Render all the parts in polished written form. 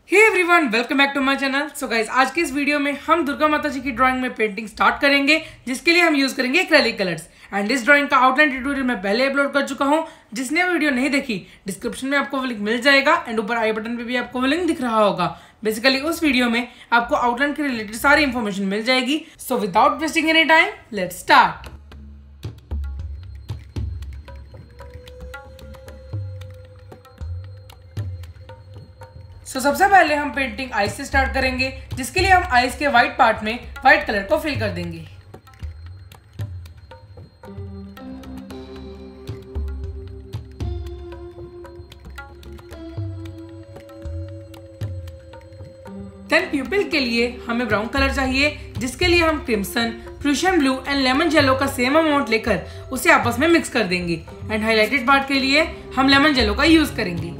Hey everyone, welcome back to my channel. So guys, आज के इस वीडियो में हम दुर्गा माता जी की ड्राइंग में पेंटिंग स्टार्ट करेंगे, जिसके लिए हम यूज करेंगे एक्रेलिक कलर्स। एंड इस ड्राइंग का आउटलाइन ट्यूटोरियल मैं पहले अपलोड कर चुका हूं। जिसने वीडियो नहीं देखी, डिस्क्रिप्शन में आपको वो लिंक मिल जाएगा एंड ऊपर आई बटन पे भी आपको वो लिंक दिख रहा होगा। बेसिकली उस वीडियो में आपको आउटलाइन के रिलेटेड सारी इंफॉर्मेशन मिल जाएगी। So without wasting any time, let's start. सबसे पहले हम पेंटिंग आइज से स्टार्ट करेंगे, जिसके लिए हम आइज के व्हाइट पार्ट में व्हाइट कलर को फिल कर देंगे। देन प्यूपिल के लिए हमें ब्राउन कलर चाहिए, जिसके लिए हम crimson, Prussian blue and lemon yellow का सेम अमाउंट लेकर उसे आपस में मिक्स कर देंगे। एंड हाइलाइटेड पार्ट के लिए हम लेमन येलो का यूज करेंगे।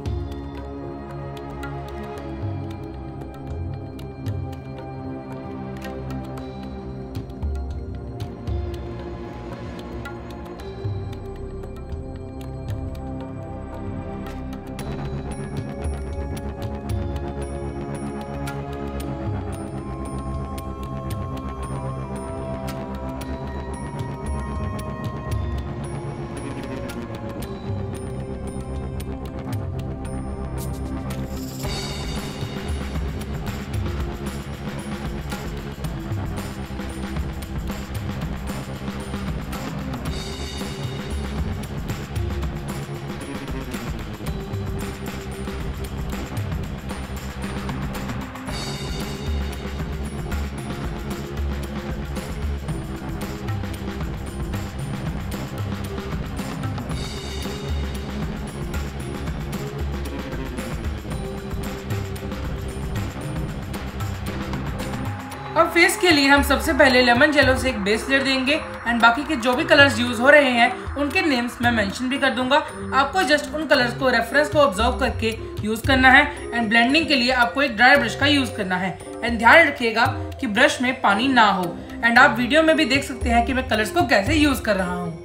अब फेस के लिए हम सबसे पहले लेमन येलो से एक बेस लेयर देंगे एंड बाकी के जो भी कलर्स यूज हो रहे हैं उनके नेम्स मैं मेंशन भी कर दूंगा। आपको जस्ट उन कलर्स को रेफरेंस को ऑब्जर्व करके यूज करना है। एंड ब्लेंडिंग के लिए आपको एक ड्राई ब्रश का यूज करना है। एंड ध्यान रखिएगा कि ब्रश में पानी ना हो। एंड आप वीडियो में भी देख सकते हैं कि मैं कलर्स को कैसे यूज कर रहा हूँ।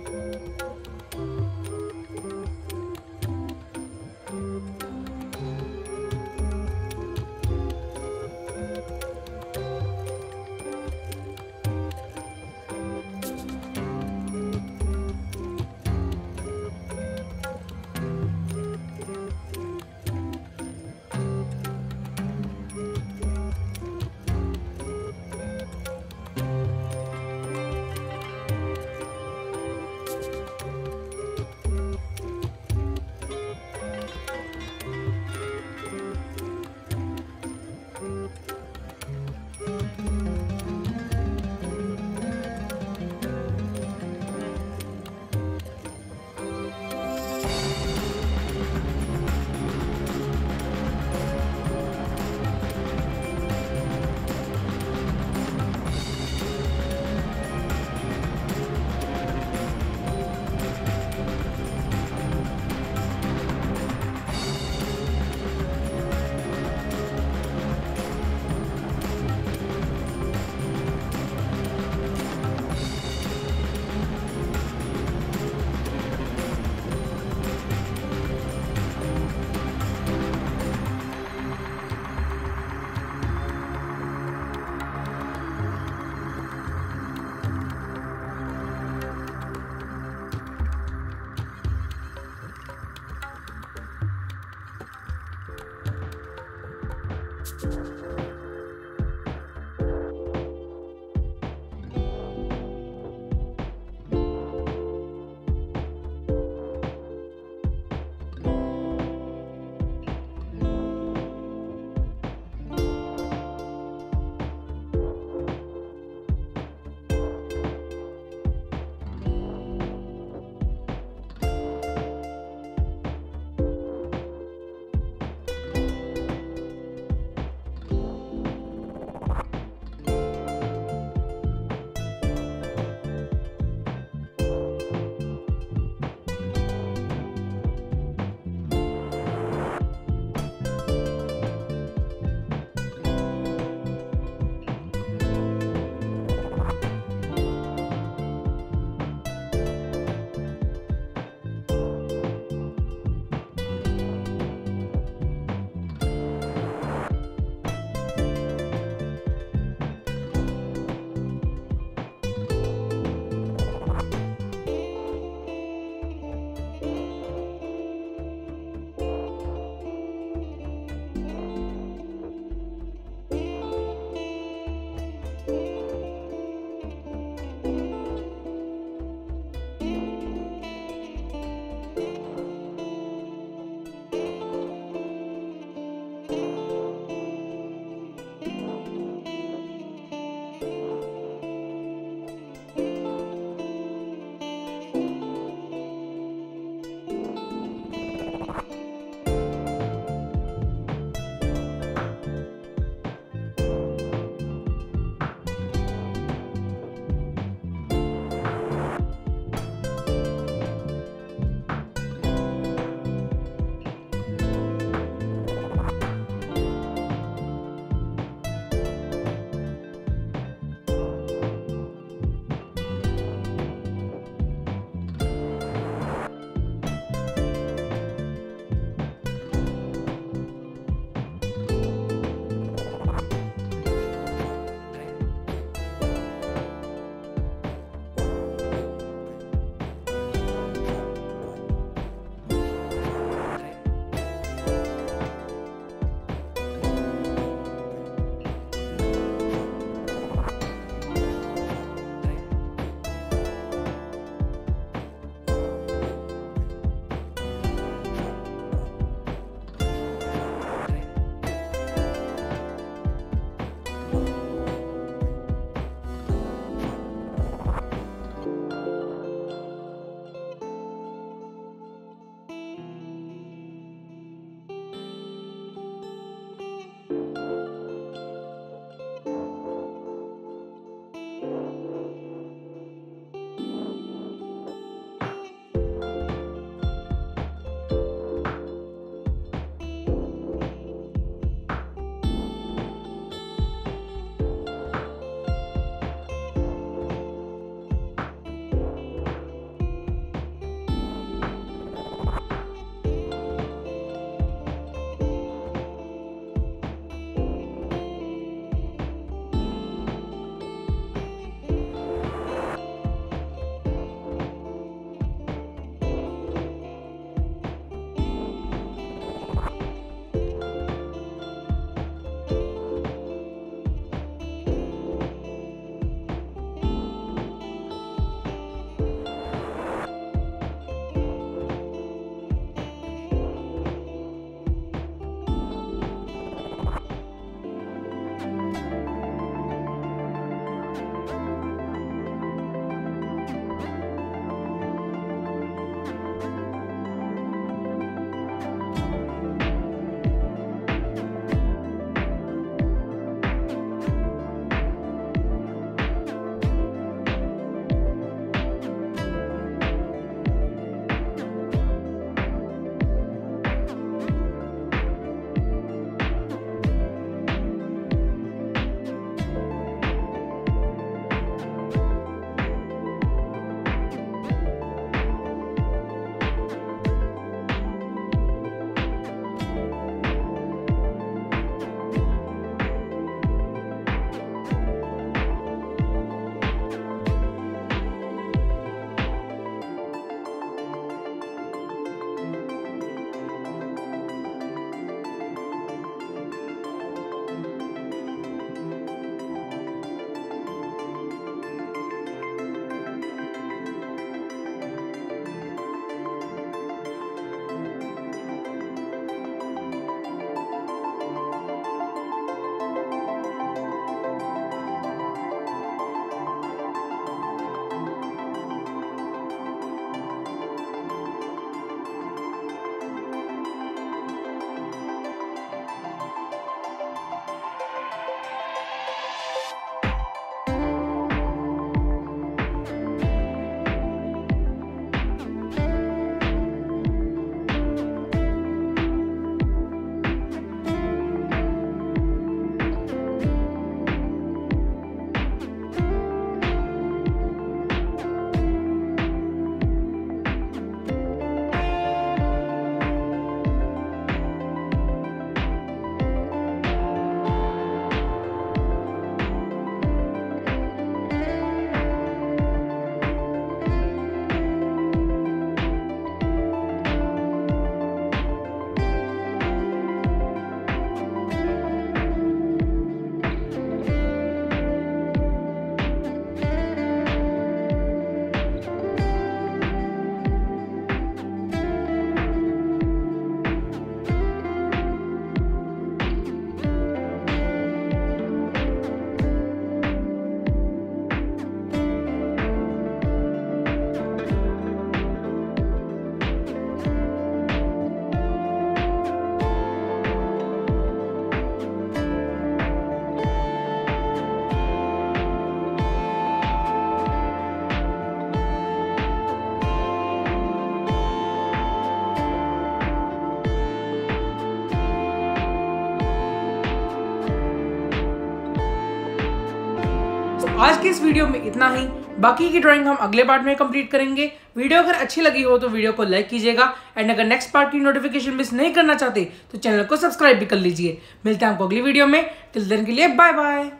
आज के इस वीडियो में इतना ही। बाकी की ड्राइंग हम अगले पार्ट में कंप्लीट करेंगे। वीडियो अगर अच्छी लगी हो तो वीडियो को लाइक कीजिएगा एंड अगर नेक्स्ट पार्ट की नोटिफिकेशन मिस नहीं करना चाहते तो चैनल को सब्सक्राइब भी कर लीजिए। मिलते हैं आपको अगली वीडियो में। टिल देन के लिए बाय बाय।